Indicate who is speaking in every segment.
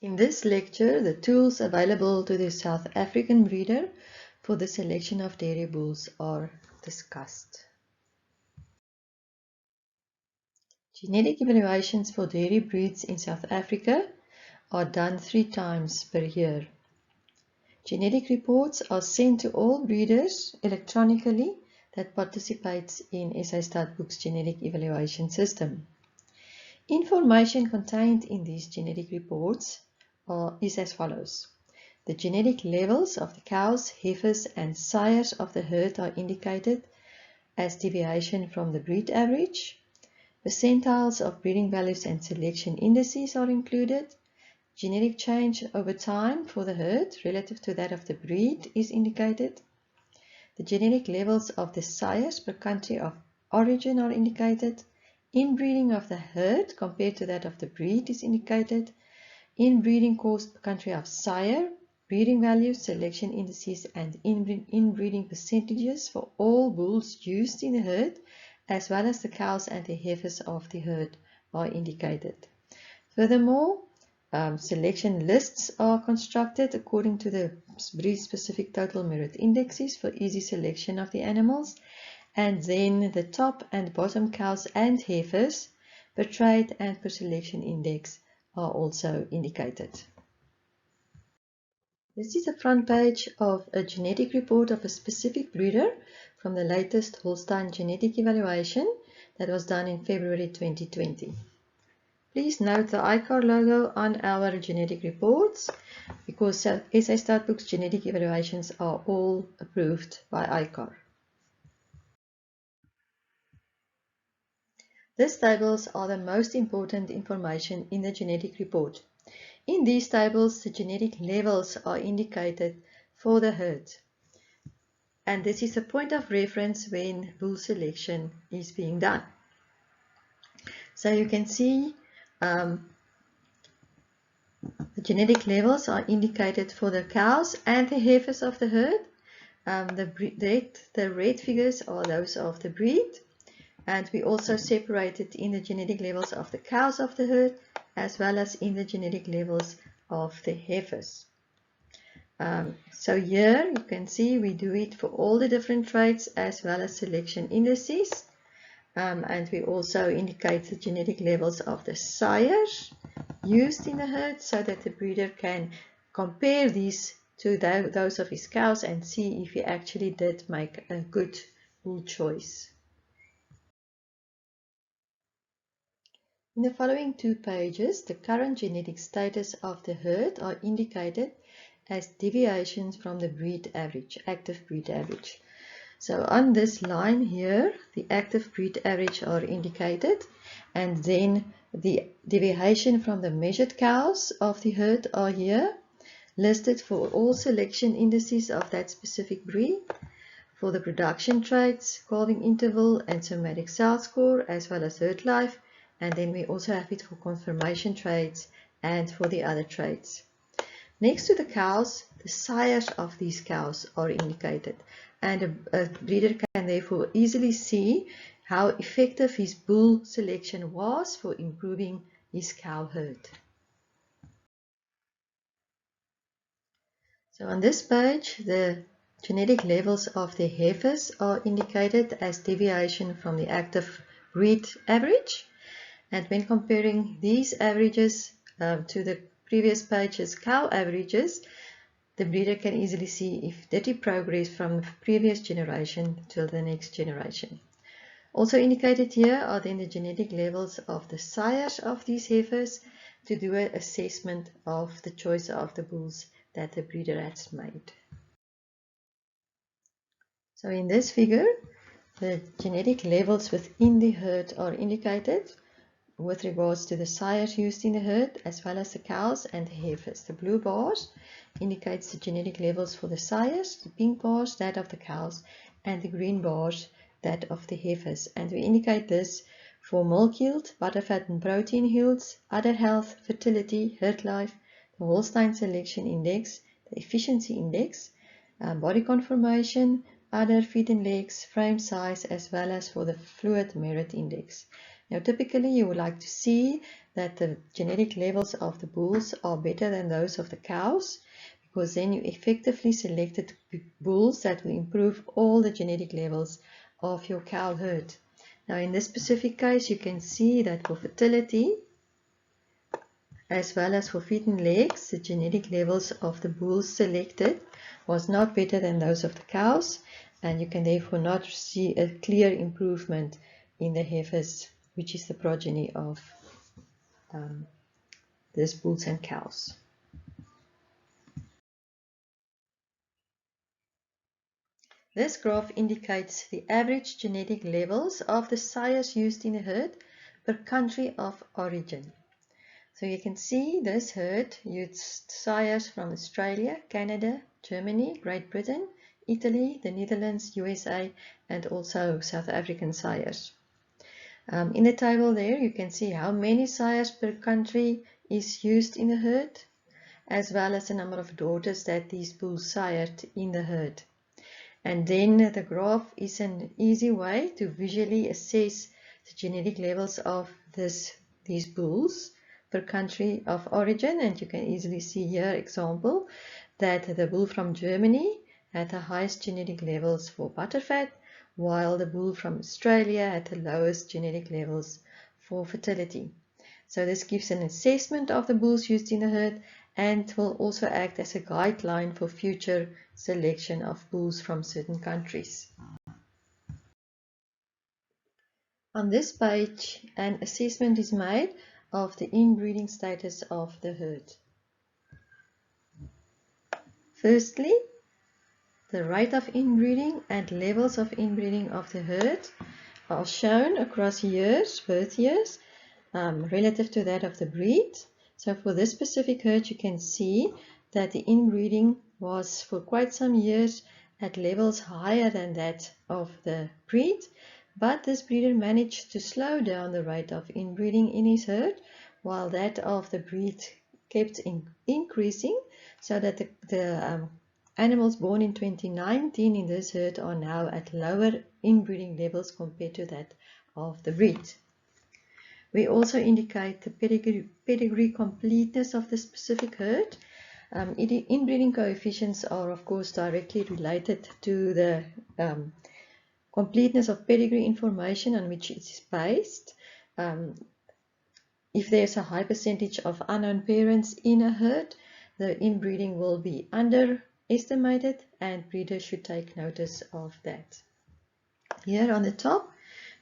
Speaker 1: In this lecture, the tools available to the South African breeder for the selection of dairy bulls are discussed. Genetic evaluations for dairy breeds in South Africa are done 3 times per year. Genetic reports are sent to all breeders electronically that participates in SA Stats genetic evaluation system. Information contained in these genetic reports is as follows. The genetic levels of the cows, heifers and sires of the herd are indicated as deviation from the breed average. Percentiles of breeding values and selection indices are included. Genetic change over time for the herd relative to that of the breed is indicated. The genetic levels of the sires per country of origin are indicated. Inbreeding of the herd compared to that of the breed is indicated. Inbreeding cost per country of sire, breeding values, selection indices, and inbreeding percentages for all bulls used in the herd, as well as the cows and the heifers of the herd are indicated. Furthermore, selection lists are constructed according to the breed-specific total merit indexes for easy selection of the animals, and then the top and bottom cows and heifers per trait and per selection index are also indicated. This is the front page of a genetic report of a specific breeder from the latest Holstein genetic evaluation that was done in February 2020. Please note the ICAR logo on our genetic reports because SA Stats genetic evaluations are all approved by ICAR. These tables are the most important information in the genetic report. In these tables, the genetic levels are indicated for the herd. And this is a point of reference when bull selection is being done. So you can see the genetic levels are indicated for the cows and the heifers of the herd. The red figures are those of the breed. And we also separated in the genetic levels of the cows of the herd as well as in the genetic levels of the heifers. So here you can see we do it for all the different traits as well as selection indices. And we also indicate the genetic levels of the sires used in the herd so that the breeder can compare these to those of his cows and see if he actually did make a good bull choice. In the following 2 pages, the current genetic status of the herd are indicated as deviations from the breed average, active breed average. So on this line here, the active breed average are indicated, and then the deviation from the measured cows of the herd are here, listed for all selection indices of that specific breed, for the production traits, calving interval, and somatic cell score, as well as herd life. And then we also have it for conformation traits and for the other traits. Next to the cows, the sires of these cows are indicated. And a breeder can therefore easily see how effective his bull selection was for improving his cow herd. So on this page, the genetic levels of the heifers are indicated as deviation from the active breed average. And when comparing these averages to the previous page's cow averages, the breeder can easily see if did he progress from the previous generation to the next generation. Also indicated here are then the genetic levels of the sires of these heifers to do an assessment of the choice of the bulls that the breeder has made. So in this figure, the genetic levels within the herd are indicated with regards to the sires used in the herd as well as the cows and the heifers. The blue bars indicates the genetic levels for the sires, the pink bars that of the cows, and the green bars that of the heifers. And we indicate this for milk yield, butterfat and protein yields, udder health, fertility, herd life, the Holstein selection index, the efficiency index, body conformation, udder, feet and legs, frame size, as well as for the fluid merit index. Now, typically you would like to see that the genetic levels of the bulls are better than those of the cows, because then you effectively selected bulls that will improve all the genetic levels of your cow herd. Now, in this specific case, you can see that for fertility, as well as for feet and legs, the genetic levels of the bulls selected was not better than those of the cows, and you can therefore not see a clear improvement in the heifers, which is the progeny of these bulls and cows. This graph indicates the average genetic levels of the sires used in a herd per country of origin. So you can see this herd used sires from Australia, Canada, Germany, Great Britain, Italy, the Netherlands, USA, and also South African sires. In the table there, you can see how many sires per country is used in a herd, as well as the number of daughters that these bulls sired in the herd. And then the graph is an easy way to visually assess the genetic levels of these bulls per country of origin. And you can easily see here example that the bull from Germany had the highest genetic levels for butterfat, while the bull from Australia had the lowest genetic levels for fertility. So this gives an assessment of the bulls used in the herd and will also act as a guideline for future selection of bulls from certain countries. On this page, an assessment is made of the inbreeding status of the herd. Firstly, the rate of inbreeding and levels of inbreeding of the herd are shown across years, birth years, relative to that of the breed. So for this specific herd, you can see that the inbreeding was for quite some years at levels higher than that of the breed, but this breeder managed to slow down the rate of inbreeding in his herd, while that of the breed kept increasing, so that the animals born in 2019 in this herd are now at lower inbreeding levels compared to that of the breed. We also indicate the pedigree completeness of the specific herd. Inbreeding coefficients are of course directly related to the completeness of pedigree information on which it is based. If there's a high percentage of unknown parents in a herd, the inbreeding will be underestimated and breeders should take notice of that. Here on the top,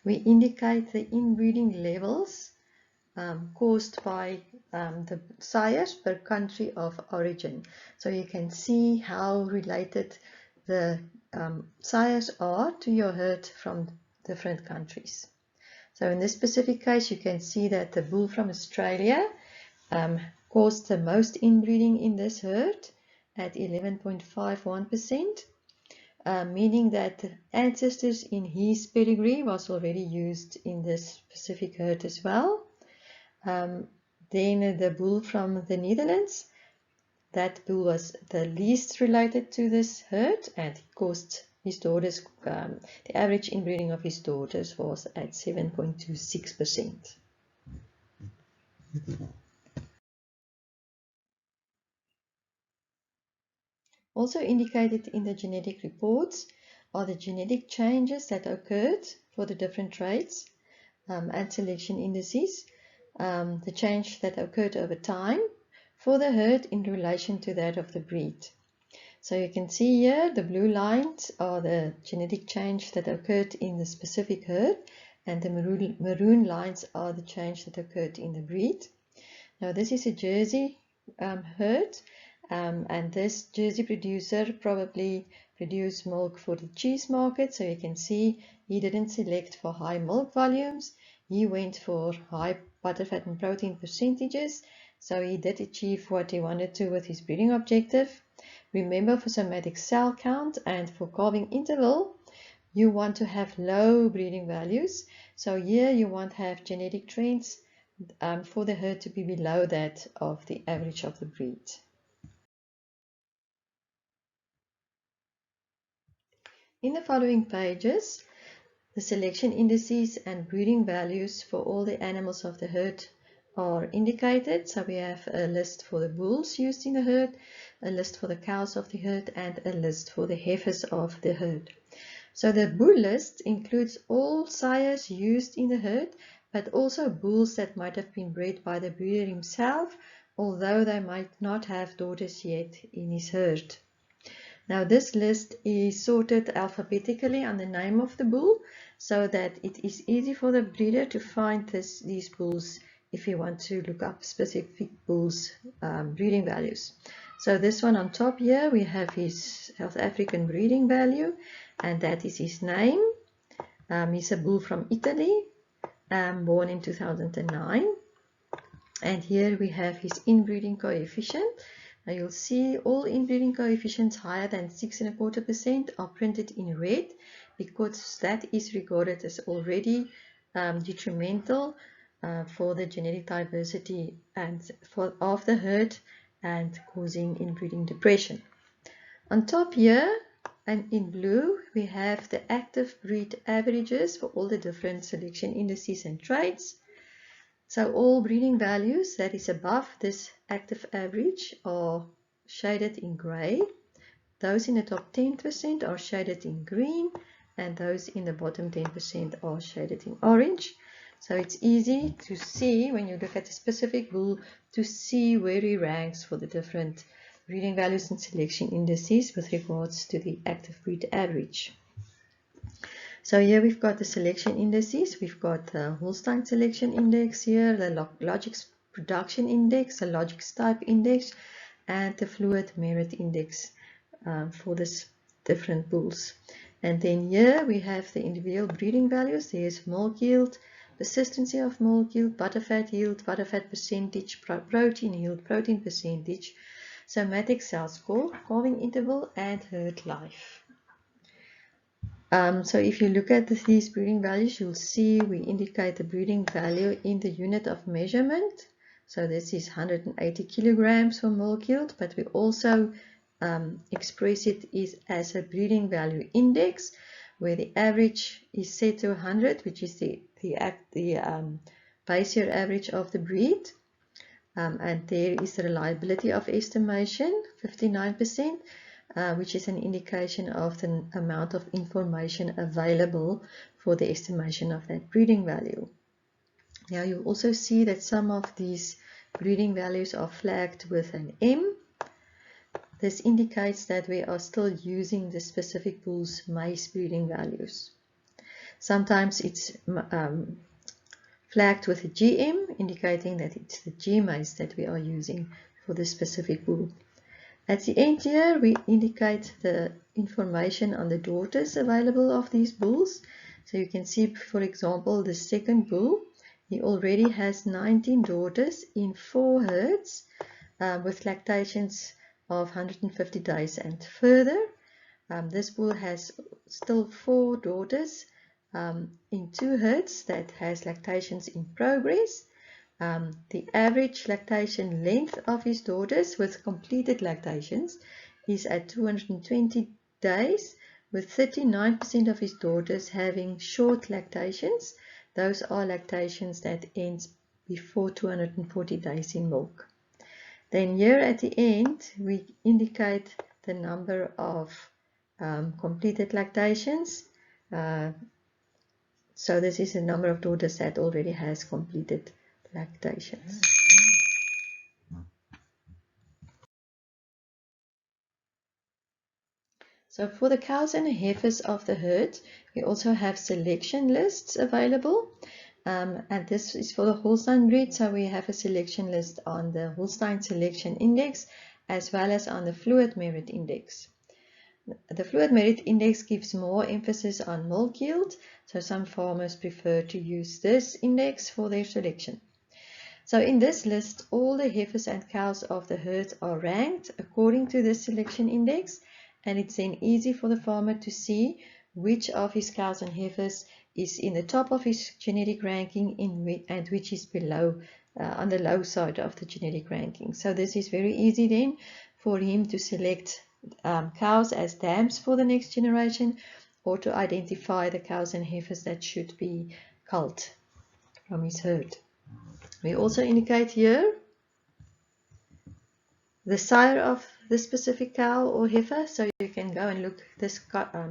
Speaker 1: we indicate the inbreeding levels caused by the sires per country of origin. So you can see how related the sires are to your herd from different countries. So in this specific case, you can see that the bull from Australia caused the most inbreeding in this herd at 11.51%. Meaning that the ancestors in his pedigree was already used in this specific herd as well. Then the bull from the Netherlands, that bull was the least related to this herd and caused his daughters, the average inbreeding of his daughters was at 7.26%. Also indicated in the genetic reports are the genetic changes that occurred for the different traits and selection indices, the change that occurred over time for the herd in relation to that of the breed. So you can see here the blue lines are the genetic change that occurred in the specific herd, and the maroon lines are the change that occurred in the breed. Now this is a Jersey herd, and this Jersey producer probably produced milk for the cheese market, so you can see he didn't select for high milk volumes, he went for high butterfat and protein percentages, so he did achieve what he wanted to with his breeding objective. Remember, for somatic cell count and for calving interval, you want to have low breeding values, so here you want to have genetic trends for the herd to be below that of the average of the breed. In the following pages, The selection indices and breeding values for all the animals of the herd are indicated. So we have a list for the bulls used in the herd, a list for the cows of the herd, and a list for the heifers of the herd. So the bull list includes all sires used in the herd, but also bulls that might have been bred by the breeder himself, although they might not have daughters yet in his herd. Now this list is sorted alphabetically on the name of the bull, so that it is easy for the breeder to find these bulls if you want to look up specific bulls' breeding values. So this one on top here, we have his South African breeding value, and that is his name. He's a bull from Italy, born in 2009. And here we have his inbreeding coefficient. Now you'll see all inbreeding coefficients higher than 6.25% are printed in red, because that is regarded as already detrimental for the genetic diversity of the herd and causing inbreeding depression. On top here and in blue, we have the active breed averages for all the different selection indices and traits. So all breeding values that is above this active average are shaded in gray. Those in the top 10% are shaded in green, and those in the bottom 10% are shaded in orange. So it's easy to see when you look at a specific bull to see where he ranks for the different breeding values and selection indices with regards to the active breed average. So here we've got the selection indices. We've got the Holstein selection index here, the Logix production index, the Logix type index, and the fluid merit index for this different bulls. And then here we have the individual breeding values. There's milk yield, persistency of milk yield, butterfat yield, butterfat percentage, protein yield, protein percentage, somatic cell score, calving interval, and herd life. So if you look at these breeding values, you'll see we indicate the breeding value in the unit of measurement. So this is 180 kilograms for milk yield, but we also express it as a breeding value index, where the average is set to 100, which is the base year average of the breed. And there is the reliability of estimation, 59%. Which is an indication of the amount of information available for the estimation of that breeding value. Now you also see that some of these breeding values are flagged with an M. This indicates that we are still using the specific bull's maize breeding values. Sometimes it's flagged with a GM, indicating that it's the G maize that we are using for the specific bull. At the end here, we indicate the information on the daughters available of these bulls. So you can see, for example, the second bull, he already has 19 daughters in 4 herds with lactations of 150 days and further. This bull has still 4 daughters in 2 herds that has lactations in progress. The average lactation length of his daughters with completed lactations is at 220 days, with 39% of his daughters having short lactations. Those are lactations that ends before 240 days in milk. Then here at the end, we indicate the number of completed lactations. So this is the number of daughters that already has completed lactations. So for the cows and the heifers of the herd, we also have selection lists available. And this is for the Holstein breed, so we have a selection list on the Holstein selection index as well as on the fluid merit index. The fluid merit index gives more emphasis on milk yield, so some farmers prefer to use this index for their selection. So in this list, all the heifers and cows of the herd are ranked according to this selection index, and it's then easy for the farmer to see which of his cows and heifers is in the top of his genetic ranking and which is below, on the low side of the genetic ranking. So this is very easy then for him to select cows as dams for the next generation, or to identify the cows and heifers that should be culled from his herd. We also indicate here the sire of the specific cow or heifer, so you can go and look this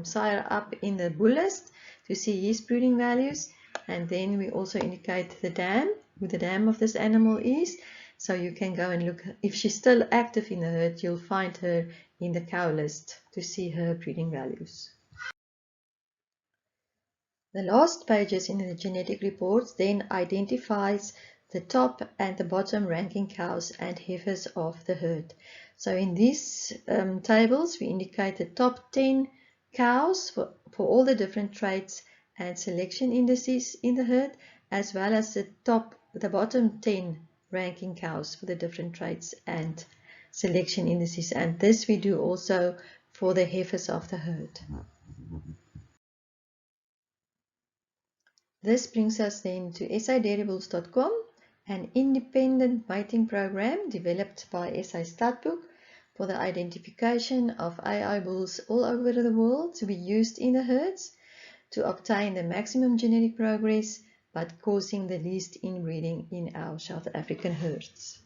Speaker 1: sire up in the bull list to see his breeding values. And then we also indicate the dam, who the dam of this animal is, so you can go and look. If she's still active in the herd, you'll find her in the cow list to see her breeding values. The last pages in the genetic reports then identifies the top and the bottom ranking cows and heifers of the herd. So in these tables we indicate the top 10 cows for all the different traits and selection indices in the herd, as well as the bottom 10 ranking cows for the different traits and selection indices, and this we do also for the heifers of the herd. This brings us then to sadairyBulls.com, an independent mating program developed by SA Studbook for the identification of AI bulls all over the world to be used in the herds to obtain the maximum genetic progress but causing the least inbreeding in our South African herds.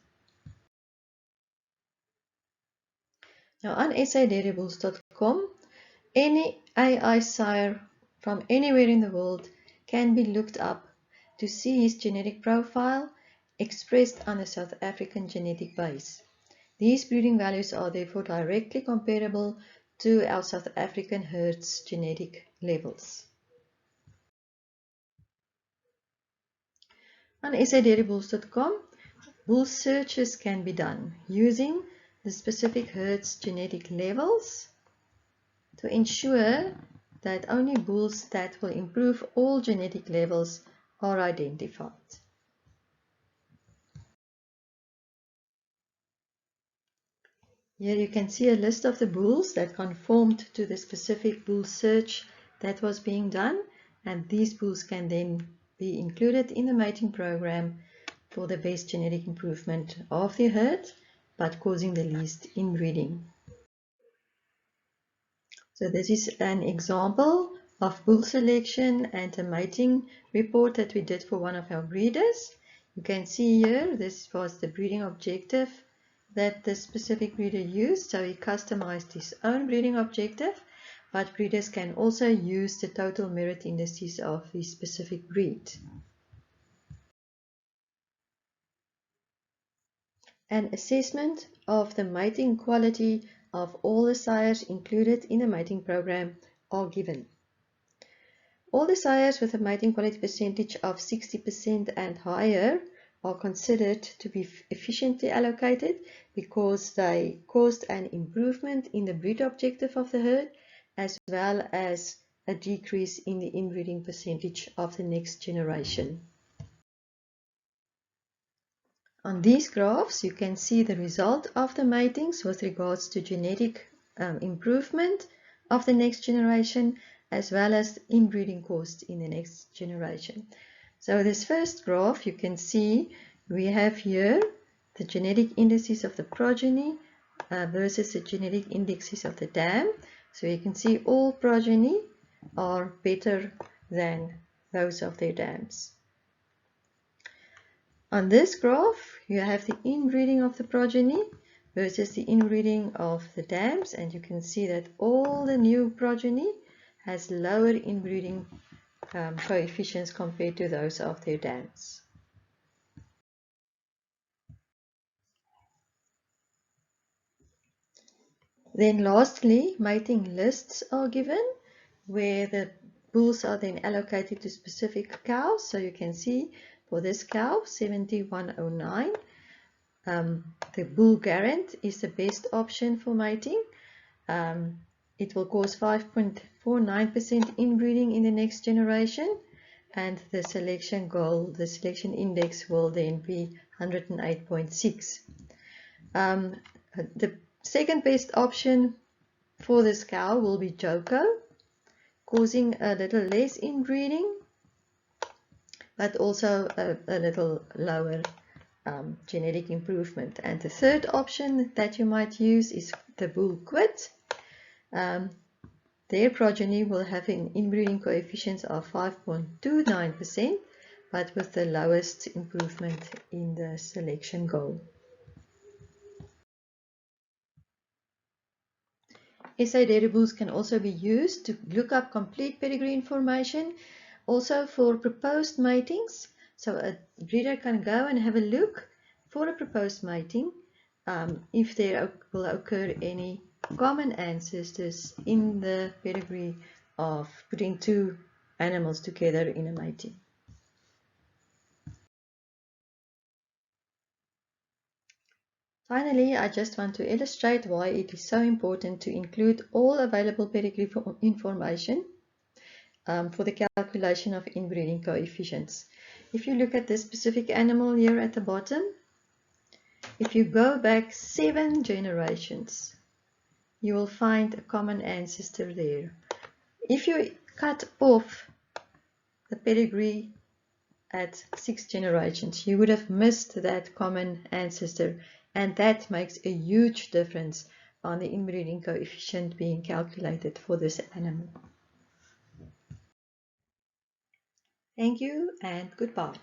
Speaker 1: Now on sadairyBulls.com, any AI sire from anywhere in the world can be looked up to see his genetic profile expressed on a South African genetic base. These breeding values are therefore directly comparable to our South African herds' genetic levels. On sadairyBulls.com, bull searches can be done using the specific herd's genetic levels to ensure that only bulls that will improve all genetic levels are identified. Here you can see a list of the bulls that conformed to the specific bull search that was being done, and these bulls can then be included in the mating program for the best genetic improvement of the herd, but causing the least inbreeding. So this is an example of bull selection and a mating report that we did for one of our breeders. You can see here, this was the breeding objective that the specific breeder used. So he customized his own breeding objective, but breeders can also use the total merit indices of the specific breed. An assessment of the mating quality of all the sires included in the mating program are given. All the sires with a mating quality percentage of 60% and higher are considered to be efficiently allocated because they caused an improvement in the breed objective of the herd, as well as a decrease in the inbreeding percentage of the next generation. On these graphs, you can see the result of the matings with regards to genetic improvement of the next generation, as well as inbreeding costs in the next generation. So this first graph, you can see we have here the genetic indices of the progeny versus the genetic indexes of the dam. So you can see all progeny are better than those of their dams. On this graph, you have the inbreeding of the progeny versus the inbreeding of the dams, and you can see that all the new progeny has lower inbreeding coefficients compared to those of their dams. Then lastly, mating lists are given where the bulls are then allocated to specific cows. So you can see for this cow 7109, the bull Garant is the best option for mating. It will cause 5.49% inbreeding in the next generation, and the selection goal, the selection index, will then be 108.6. The second best option for this cow will be Joko, causing a little less inbreeding, but also a little lower genetic improvement. And the third option that you might use is the bull Quit. their progeny will have an inbreeding coefficient of 5.29%, but with the lowest improvement in the selection goal. SA dairy bulls can also be used to look up complete pedigree information, also for proposed matings. So a breeder can go and have a look for a proposed mating if there will occur any common ancestors in the pedigree of putting two animals together in a mating. Finally, I just want to illustrate why it is so important to include all available pedigree information for the calculation of inbreeding coefficients. If you look at this specific animal here at the bottom, if you go back 7 generations, you will find a common ancestor there. If you cut off the pedigree at 6 generations, you would have missed that common ancestor, and that makes a huge difference on the inbreeding coefficient being calculated for this animal. Thank you and goodbye.